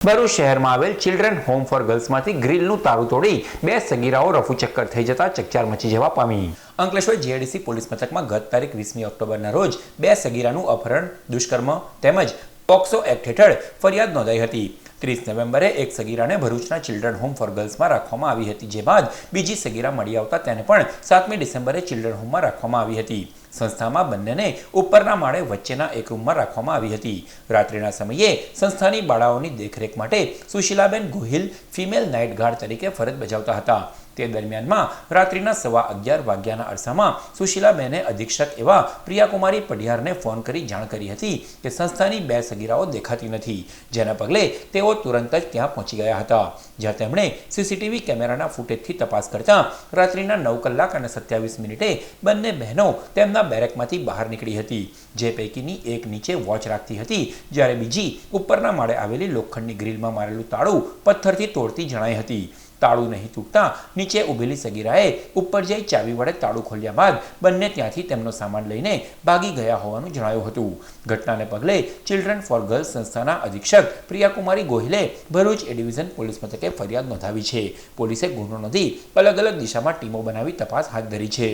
ભરૂચ શહેરમાં આવેલ children home for ગર્લ્સમાંથી ગ્રીલનું તાળું તોડી બે સગીરાઓ રફુચક્કર થઈ જતા ચકચાર મચી જવા પામી. અંકલેશ્વર જીઆઈડીસી પોલીસ મથકમાં ગત તારીખ 20મી ઓક્ટોબરના રોજ બે સગીરાનું અપહરણ, દુષ્કર્મ તેમજ પોક્સો એક્ટ હેઠળ ફરિયાદ નોંધાઈ હતી. 30 નવેમ્બરે એક સગીરાને ભરૂચના ચિલ્ડ્રન હોમ ફોર ગર્લ્સમાં રાખવામાં આવી હતી, જે બાદ બીજી સગીરા મળી આવતા તેને પણ 7મી ડિસેમ્બરે ચિલ્ડ્રન હોમમાં રાખવામાં આવી હતી. સંસ્થામાં બંનેને ઉપરના માળે વચ્ચેના એક રૂમમાં રાખવામાં આવી હતી. રાત્રિના સમયે સંસ્થાની બાળાઓની દેખરેખ માટે Sushilaben Gohil female night guard તરીકે ફરજ બજાવતા હતા. તે દરમિયાનમાં રાત્રિના 11:15 વાગ્યાના અરસામાં સુશીલાબેને અધિક્ષક એવા પ્રિયાકુમારી પઢિયારને ફોન કરી જાણ કરી હતી કે સંસ્થાની બે સગીરાઓ દેખાતી નથી, જેના પગલે તેઓ તુરંત જ ત્યાં પહોંચી ગયા હતા. જ્યાં તેમણે સીસીટીવી કેમેરાના ફૂટેજથી તપાસ કરતા રાત્રિના 9 કલાક અને 27 મિનિટે બંને બહેનો તેમના બેરેકમાંથી બહાર નીકળી હતી, જે પૈકીની એક નીચે વોચ રાખતી હતી, જ્યારે બીજી ઉપરના માળે આવેલી લોખંડની ગ્રીલમાં મારેલું તાળું પથ્થરથી તોડતી જણાઈ હતી. તાળું નહીં તૂટતા નીચે ઊભેલી સગીરાએ ઉપર જઈ ચાવી વડે તાળું ખોલ્યા બાદ બંને ત્યાંથી તેમનો સામાન લઈને ભાગી ગયા હોવાનું જણાયું હતું. ઘટનાને પગલે ચિલ્ડ્રન ફોર ગર્લ્સ સંસ્થાના અધિક્ષક પ્રિયાકુમારી ગોહિલે ભરૂચ એ ડિવિઝન પોલીસ મથકે ફરિયાદ નોંધાવી છે. પોલીસે ગુનો નોંધી અલગ અલગ દિશામાં ટીમો બનાવી તપાસ હાથ ધરી છે.